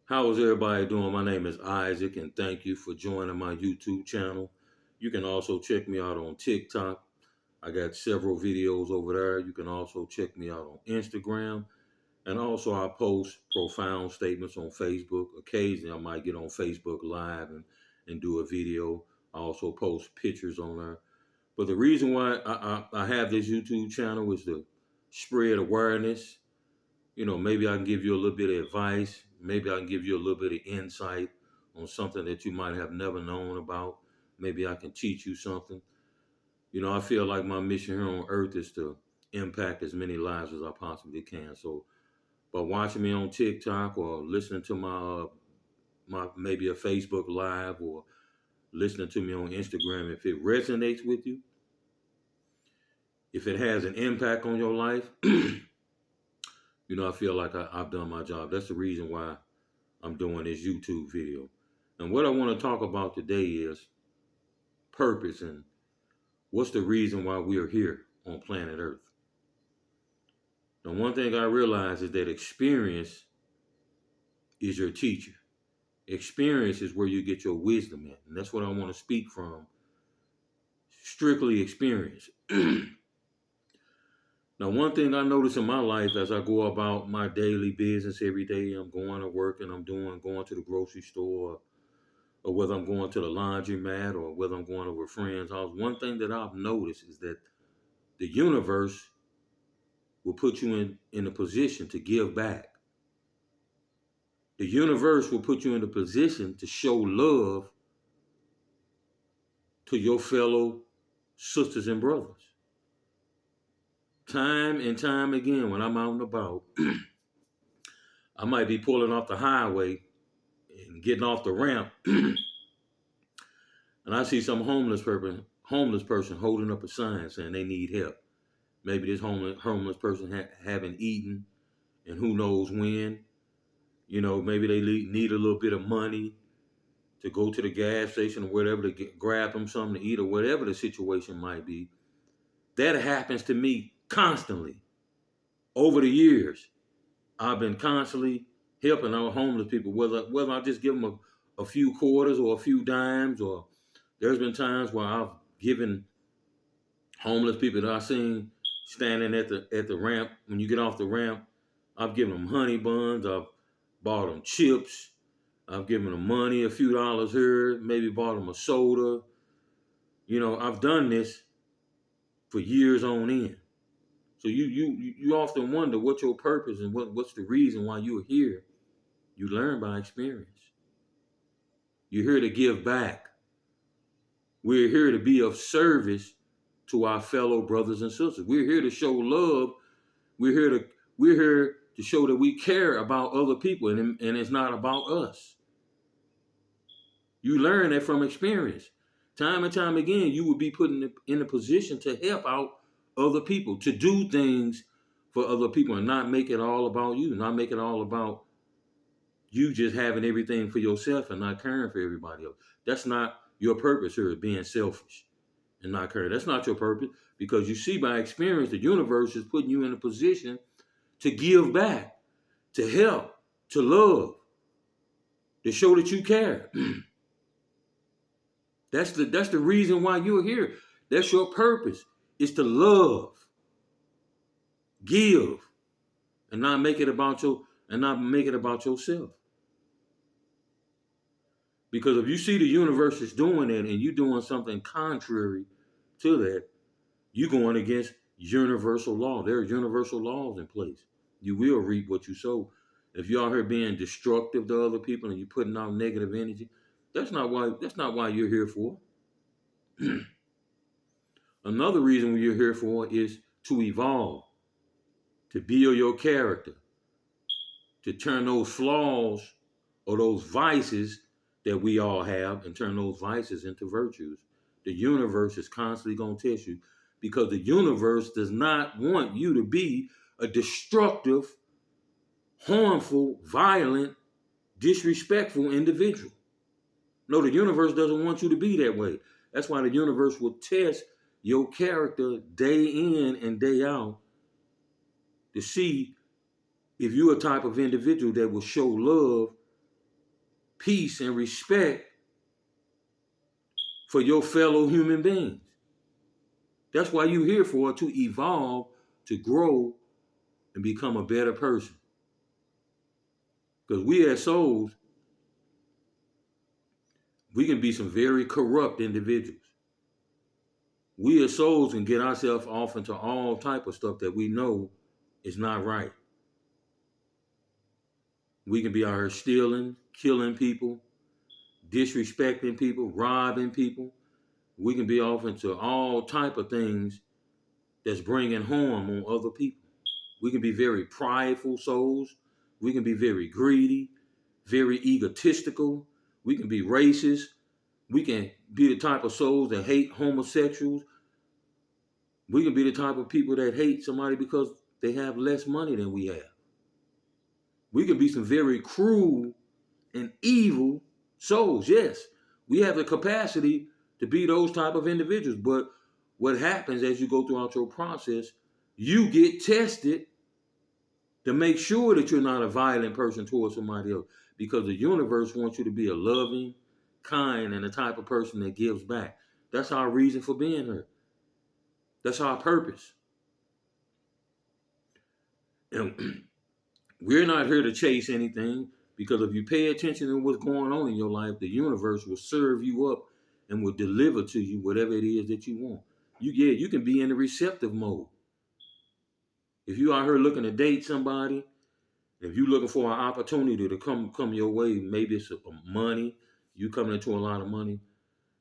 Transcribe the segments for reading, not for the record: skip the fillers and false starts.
How is everybody doing? My name is Isaac, and thank you for joining my YouTube channel. You can also check me out on TikTok. I got several videos over there. You can also check me out on Instagram. And also, I post profound statements on Facebook. Occasionally, I might get on Facebook Live and do a video. I also post pictures on there. But the reason why I have this YouTube channel is to spread awareness. Maybe I can give you a little bit of advice. Maybe I can give you a little bit of insight on something that you might have never known about. Maybe I can teach you something. I feel like my mission here on earth is to impact as many lives as I possibly can. So by watching me on TikTok or listening to my maybe a Facebook Live or listening to me on Instagram, if it resonates with you, if it has an impact on your life, I feel like I've done my job. That's the reason why I'm doing this YouTube video. And what I want to talk about today is purpose and what's the reason why we are here on planet Earth. Now, one thing I realize is that experience is your teacher. Experience is where you get your wisdom at. And that's what I want to speak from. Strictly experience. Now, one thing I notice in my life as I go about my daily business every day, I'm going to work and I'm going to the grocery store, or whether I'm going to the laundromat or whether I'm going over a friend's house, one thing that I've noticed is that the universe will put you in a position to give back. The universe will put you in a position to show love to your fellow sisters and brothers. Time and time again, when I'm out and about, I might be pulling off the highway and getting off the ramp, and I see some homeless person holding up a sign saying they need help. Maybe this homeless person haven't eaten, and who knows when. Maybe they need a little bit of money to go to the gas station or whatever to grab them something to eat or whatever the situation might be. That happens to me constantly. Over the years, I've been constantly helping our homeless people, whether I just give them a few quarters or a few dimes, or there's been times where I've given homeless people that I've seen standing at the ramp. When you get off the ramp, I've given them honey buns. I've bought them chips. I've given them money, a few dollars here, maybe bought them a soda. I've done this for years on end. So you often wonder what's your purpose and what's the reason why you're here. You learn by experience. You're here to give back. We're here to be of service to our fellow brothers and sisters. We're here to show love. We're here to show that we care about other people, and it's not about us. You learn that from experience. Time and time again, you will be put in a position to help out other people, to do things for other people, and not make it all about you, not make it all about you just having everything for yourself and not caring for everybody else. That's not your purpose here, being selfish and not caring. That's not your purpose, because you see by experience, the universe is putting you in a position to give back, to help, to love, to show that you care. That's the reason why you're here. That's your purpose. It's to love, give, and not make it about yourself. Because if you see the universe is doing it and you're doing something contrary to that, you're going against universal law. There are universal laws in place. You will reap what you sow. If you're out here being destructive to other people and you're putting out negative energy, that's not why you're here for. Another reason you're here for is to evolve, to build your character, to turn those flaws or those vices that we all have and turn those vices into virtues. The universe is constantly going to test you, because the universe does not want you to be a destructive, harmful, violent, disrespectful individual. No, the universe doesn't want you to be that way. That's why the universe will test your character day in and day out to see if you're a type of individual that will show love peace and respect for your fellow human beings. That's why you're here for, to evolve, to grow, and become a better person. Because we as souls, we can be some very corrupt individuals. We as souls can get ourselves off into all type of stuff that we know is not right. We can be out here stealing, killing people, disrespecting people, robbing people. We can be off into all type of things that's bringing harm on other people. We can be very prideful souls. We can be very greedy, very egotistical. We can be racist. We can be the type of souls that hate homosexuals. We can be the type of people that hate somebody because they have less money than we have. We can be some very cruel and evil souls. Yes, we have the capacity to be those type of individuals. But what happens as you go throughout your process, you get tested to make sure that you're not a violent person towards somebody else. Because the universe wants you to be a loving, kind, and the type of person that gives back. That's our reason for being here. That's our purpose. And we're not here to chase anything, because if you pay attention to what's going on in your life, the universe will serve you up and will deliver to you whatever it is that you want. You can be in the receptive mode. If you out here looking to date somebody, if you're looking for an opportunity to come your way, maybe it's money, you coming into a lot of money,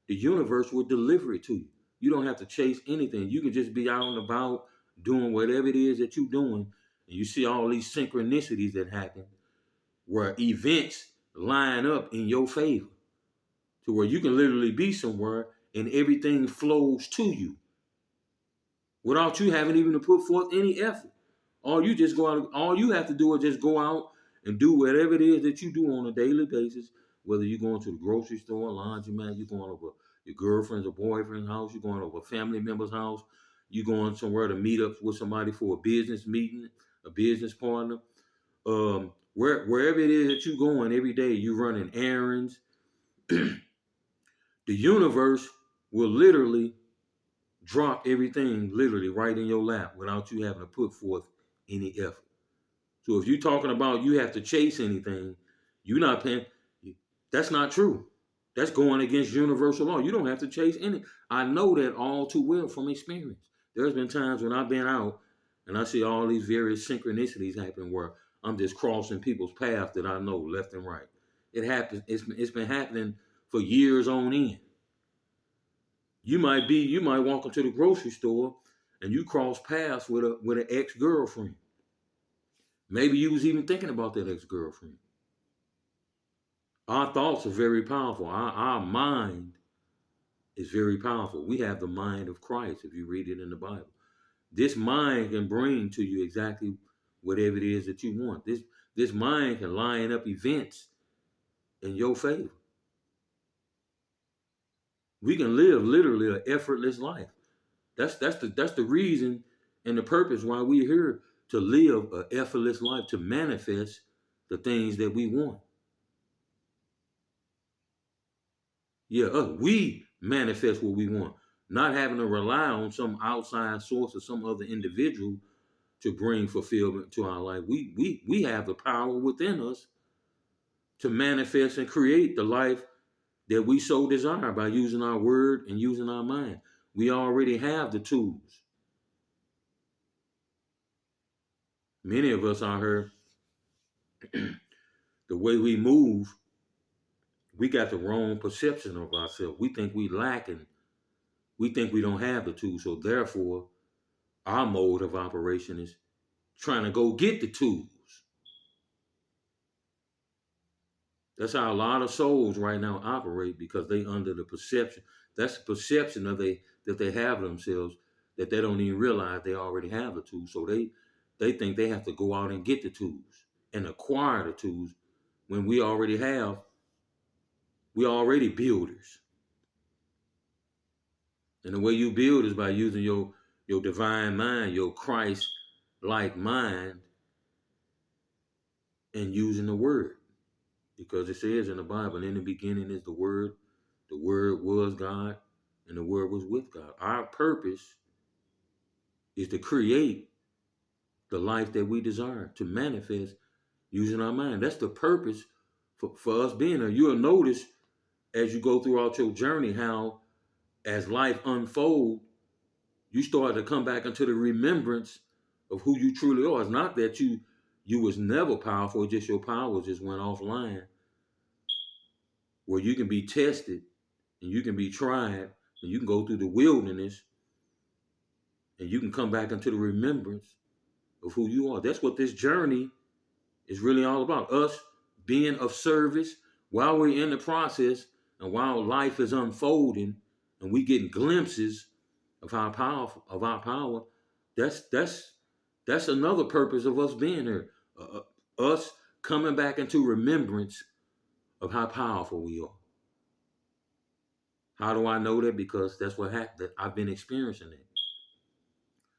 the universe will deliver it to you. You don't have to chase anything. You can just be out and about doing whatever it is that you're doing, and you see all these synchronicities that happen where events line up in your favor to where you can literally be somewhere and everything flows to you without you having even to put forth any effort. All you have to do is just go out and do whatever it is that you do on a daily basis, whether you're going to the grocery store, laundromat, you're going over your girlfriend's or boyfriend's house, you're going over a family member's house, you're going somewhere to meet up with somebody for a business meeting, a business partner. Wherever it is that you're going every day, you're running errands. The universe will literally drop everything literally right in your lap without you having to put forth any effort. So if you're talking about you have to chase anything, you're not paying. That's not true. That's going against universal law. You don't have to chase any. I know that all too well from experience. There's been times when I've been out and I see all these various synchronicities happen where I'm just crossing people's path that I know left and right. It happens. It's been happening for years on end. You might walk into the grocery store and you cross paths with an ex-girlfriend. Maybe you was even thinking about that ex-girlfriend. Our thoughts are very powerful. Our mind is very powerful. We have the mind of Christ, if you read it in the Bible. This mind can bring to you exactly whatever it is that you want. This mind can line up events in your favor. We can live literally an effortless life. That's the reason and the purpose why we're here, to live an effortless life, to manifest the things that we want. We manifest what we want, not having to rely on some outside source or some other individual to bring fulfillment to our life. We have the power within us to manifest and create the life that we so desire by using our word and using our mind. We already have the tools. Many of us out here, the way we move, we got the wrong perception of ourselves. We think we lacking. We think we don't have the tools. So therefore, our mode of operation is trying to go get the tools. That's how a lot of souls right now operate, because they under the perception. That's the perception that they have of themselves, that they don't even realize they already have the tools. So they think they have to go out and get the tools and acquire the tools when we already builders. And the way you build is by using your divine mind, your Christ-like mind, and using the word. Because it says in the Bible, in the beginning is the Word was God, and the Word was with God. Our purpose is to create the life that we desire, to manifest using our mind. That's the purpose for us being here. You'll notice as you go throughout your journey how, as life unfolds, you start to come back into the remembrance of who you truly are. It's not that you was never powerful, it's just your power just went offline, where you can be tested and you can be tried and you can go through the wilderness and you can come back into the remembrance of who you are. That's what this journey is really all about. Us being of service while we're in the process and while life is unfolding and we getting glimpses of our power. That's another purpose of us being here. Us coming back into remembrance of how powerful we are. How do I know that? Because that's what happened. I've been experiencing it.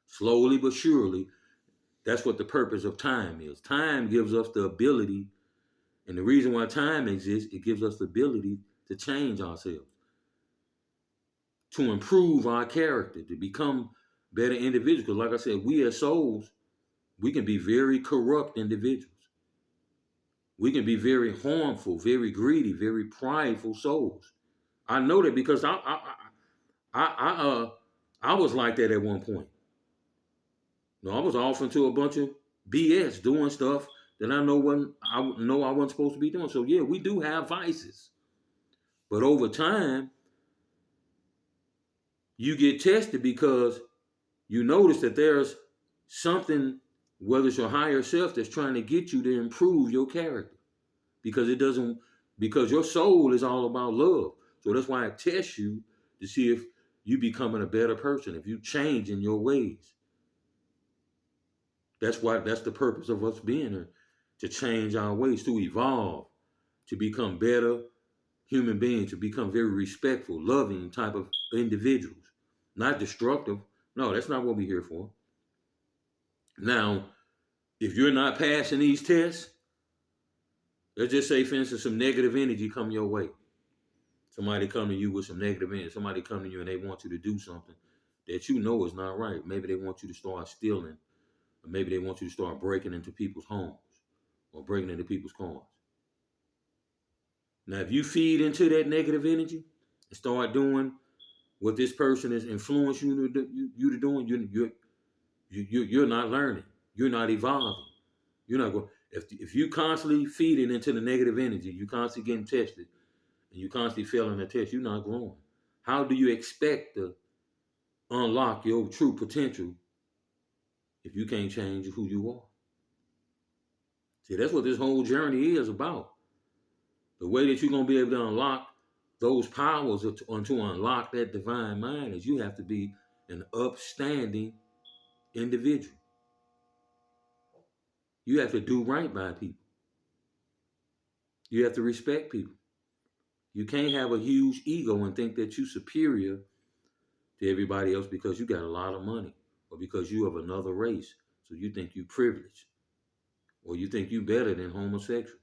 Slowly but surely, that's what the purpose of time is. Time gives us the ability, and the reason why time exists, it gives us the ability to change ourselves, to improve our character, to become better individuals. Because like I said, we as souls, we can be very corrupt individuals. We can be very harmful, very greedy, very prideful souls. I know that because I was like that at one point. You know, I was off into a bunch of BS, doing stuff that I know I wasn't supposed to be doing. So yeah, we do have vices, but over time, you get tested because you notice that there's something, whether it's your higher self, that's trying to get you to improve your character, because your soul is all about love. So that's why it tests you to see if you becoming a better person, if you change in your ways. That's the purpose of us being here, to change our ways, to evolve, to become better human beings, to become very respectful, loving type of individuals, not destructive. No, that's not what we're here for. Now, if you're not passing these tests, let's just say, for instance, some negative energy come your way. Somebody come to you with some negative energy. Somebody come to you and they want you to do something that you know is not right. Maybe they want you to start stealing, or maybe they want you to start breaking into people's homes or breaking into people's cars. Now, if you feed into that negative energy and start doing what this person is influencing you to doing, you're not learning. You're not evolving. You're not going. If you constantly feeding into the negative energy, you constantly getting tested, and you constantly failing the test, you're not growing. How do you expect to unlock your true potential if you can't change who you are? See, that's what this whole journey is about. The way that you're going to be able to unlock those powers, to unlock that divine mind, is you have to be an upstanding individual. You have to do right by people. You have to respect people. You can't have a huge ego and think that you're superior to everybody else because you got a lot of money, or because you of another race. So you think you privileged, or you think you better than homosexuals,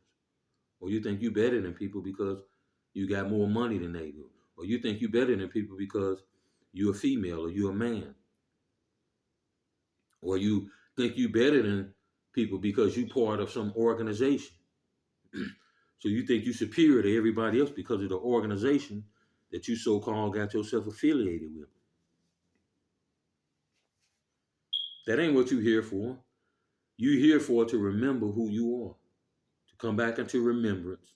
or you think you better than people because you got more money than they do, or you think you better than people because you're a female or you're a man, or you think you better than people because you part of some organization. So you think you're superior to everybody else because of the organization that you so-called got yourself affiliated with. That ain't what you're here for. You're here for to remember who you are, to come back into remembrance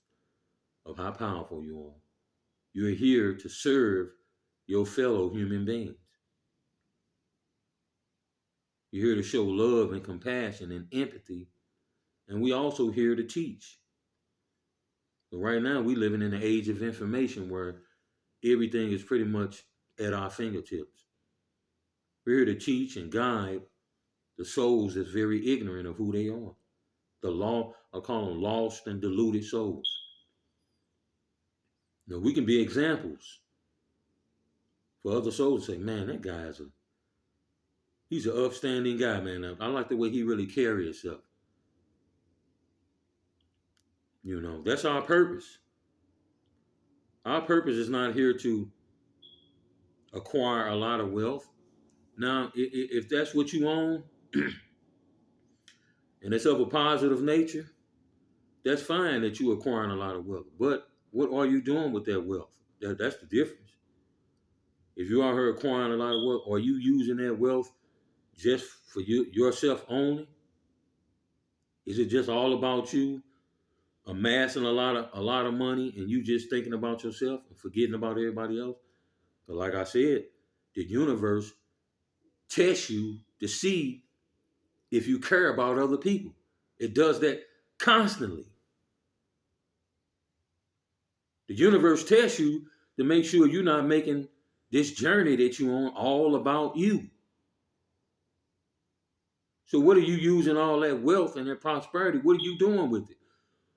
of how powerful you are. You're here to serve your fellow human beings. You're here to show love and compassion and empathy. And we also here to teach. But right now, we living in an age of information where everything is pretty much at our fingertips. We're here to teach and guide the souls that's very ignorant of who they are. I call them lost and deluded souls. Now, we can be examples for other souls to say, man, that guy's he's an upstanding guy, man. I like the way he really carries himself. That's our purpose. Our purpose is not here to acquire a lot of wealth. Now, if that's what you own and it's of a positive nature, that's fine that you're acquiring a lot of wealth. But what are you doing with that wealth? That's the difference. If you are here acquiring a lot of wealth, are you using that wealth just for yourself only? Is it just all about you amassing a lot of money and you just thinking about yourself and forgetting about everybody else? But like I said, the universe tests you to see if you care about other people. It does that constantly. The universe tests you to make sure you're not making this journey that you're on all about you. So what are you using all that wealth and that prosperity? What are you doing with it?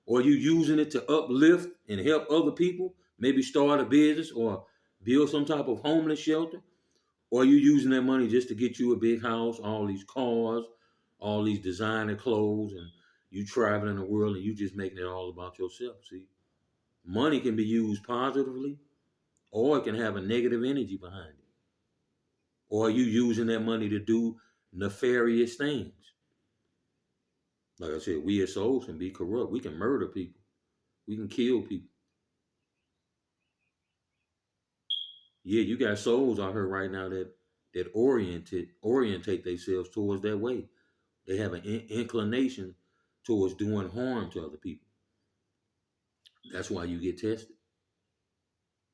Or are you using it to uplift and help other people? Maybe start a business or build some type of homeless shelter? Or are you using that money just to get you a big house, all these cars, all these designer clothes, and you traveling the world and you just making it all about yourself? See, money can be used positively or it can have a negative energy behind it. Or are you using that money to do nefarious things? Like I said, we as souls can be corrupt. We can murder people. We can kill people. Yeah, you got souls out here right now that orientate themselves towards that way. They have an inclination towards doing harm to other people. That's why you get tested.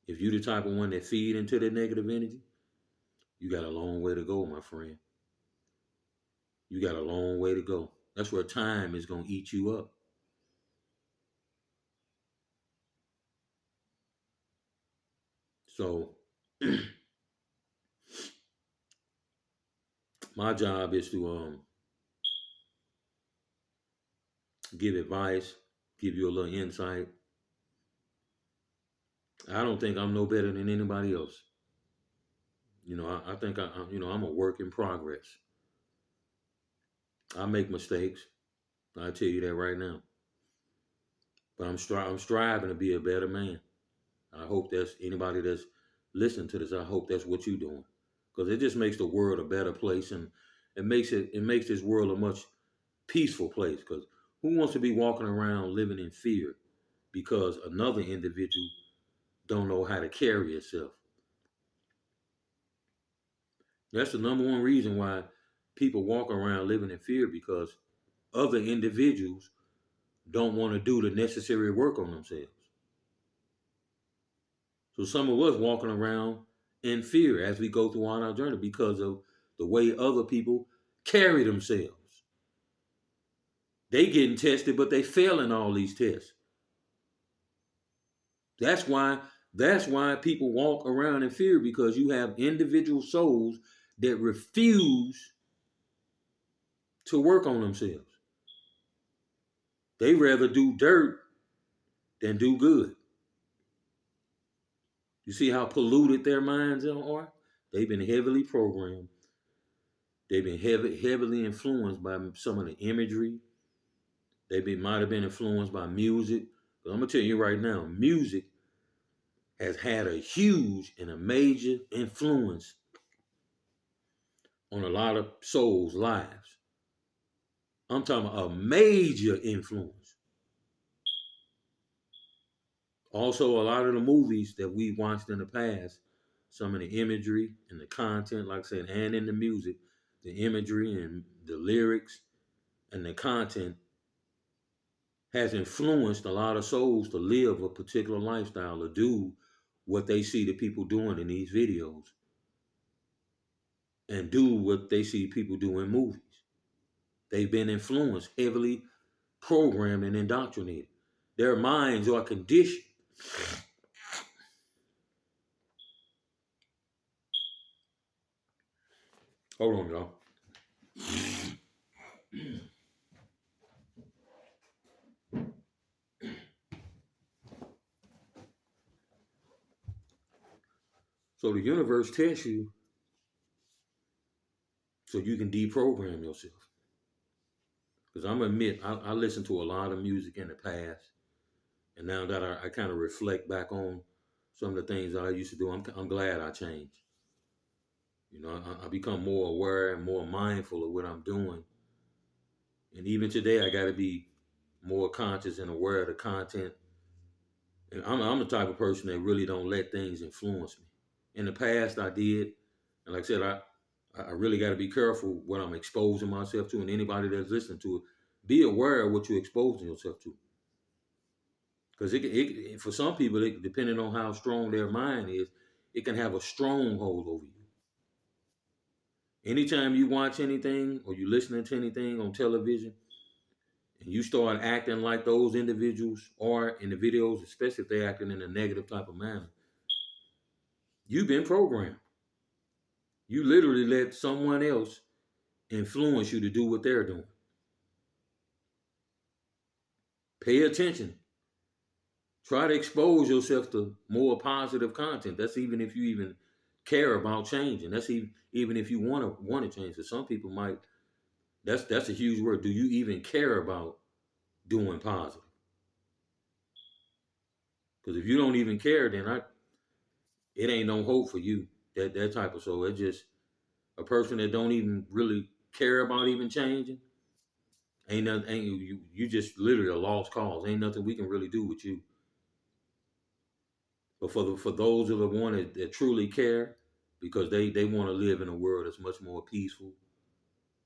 If you're the type of one that feed into that negative energy, you got a long way to go, my friend. You got a long way to go. That's where time is gonna eat you up. So my job is to give advice, give you a little insight. I don't think I'm no better than anybody else. I think I'm a work in progress. I make mistakes. I tell you that right now. But I'm striving to be a better man. I hope that's anybody that's listening to this. I hope that's what you're doing, because it just makes the world a better place, and it makes this world a much peaceful place. Because who wants to be walking around living in fear because another individual don't know how to carry itself? That's the number one reason why people walk around living in fear, because other individuals don't want to do the necessary work on themselves. So some of us walking around in fear as we go through on our journey because of the way other people carry themselves. They getting tested, but they failing all these tests. That's why that's why people walk around in fear, because you have individual souls that refuse to work on themselves. They rather do dirt than do good. You see how polluted their minds are? They've been heavily programmed. They've been heavily influenced by some of the imagery. Might have been influenced by music. But I'm gonna tell you right now, music has had a huge and a major influence on a lot of souls' lives. I'm talking about a major influence. Also, a lot of the movies that we watched in the past, some of the imagery and the content, like I said, and in the music, the imagery and the lyrics and the content has influenced a lot of souls to live a particular lifestyle or do what they see the people doing in these videos and do what they see people do in movies. They've been influenced, heavily programmed, and indoctrinated. Their minds are conditioned. Hold on, y'all. So the universe tests you so you can deprogram yourself. Because I'm gonna admit, I listened to a lot of music in the past. And now that I kind of reflect back on some of the things that I used to do, I'm glad I changed. You know, I become more aware and more mindful of what I'm doing. And even today, I got to be more conscious and aware of the content. And I'm the type of person that really don't let things influence me. In the past, I did, and like I said, I really got to be careful what I'm exposing myself to, and anybody that's listening to it, be aware of what you're exposing yourself to. Because for some people, depending on how strong their mind is, it can have a stronghold over you. Anytime you watch anything or you listening to anything on television, and you start acting like those individuals are in the videos, especially if they're acting in a negative type of manner, you've been programmed. You literally let someone else influence you to do what they're doing. Pay attention. Try to expose yourself to more positive content. That's even if you even care about changing. That's even if you want to change. So some people might. That's a huge word. Do you even care about doing positive? Because if you don't even care, then it ain't no hope for you. That type of soul. It's just a person that don't even really care about even changing. Ain't nothing. Ain't you just literally a lost cause. Ain't nothing we can really do with you. But for those of the one that truly care, because they want to live in a world that's much more peaceful,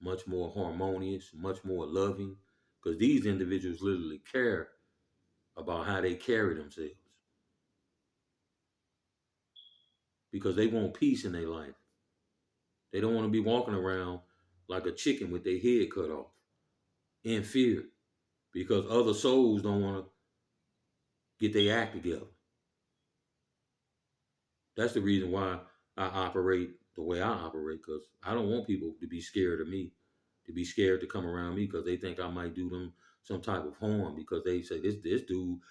much more harmonious, much more loving. Because these individuals literally care about how they carry themselves. Because they want peace in their life. They don't want to be walking around like a chicken with their head cut off in fear because other souls don't want to get their act together. That's the reason why I operate the way I operate, because I don't want people to be scared of me, to be scared to come around me because they think I might do them some type of harm because they say this dude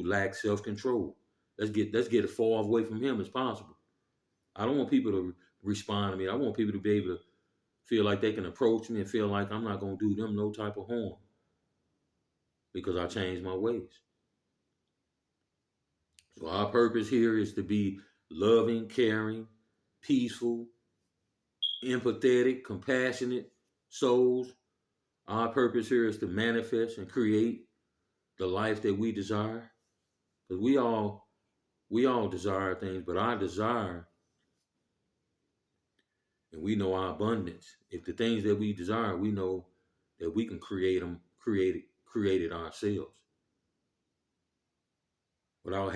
lacks self-control. Let's get as far away from him as possible. I don't want people to respond to me. I want people to be able to feel like they can approach me and feel like I'm not going to do them no type of harm because I changed my ways. So our purpose here is to be loving, caring, peaceful, empathetic, compassionate souls. Our purpose here is to manifest and create the life that we desire. Because we all desire things, but our desire, and we know our abundance. If the things that we desire, we know that we can create them, create it ourselves without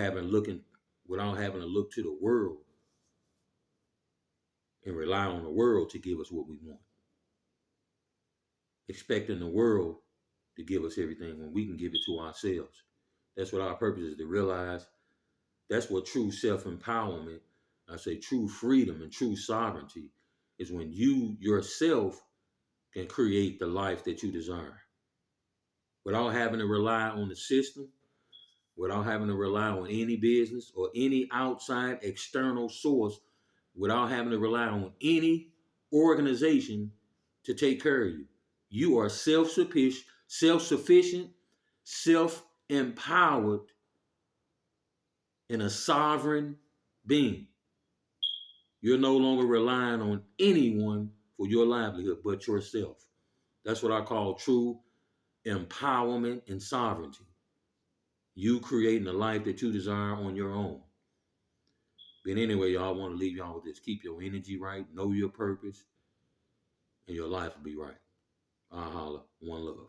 without having to look to the world and rely on the world to give us what we want. Expecting the world to give us everything when we can give it to ourselves. That's what our purpose is, to realize that's what true self-empowerment, I say true freedom and true sovereignty, is when you yourself can create the life that you desire without having to rely on the system, without having to rely on any business or any outside external source, without having to rely on any organization to take care of you. You are self-sufficient, self-empowered, and a sovereign being. You're no longer relying on anyone for your livelihood but yourself. That's what I call true empowerment and sovereignty. You creating the life that you desire on your own. But anyway, y'all, I want to leave y'all with this. Keep your energy right, know your purpose, and your life will be right. I'll holla. One love.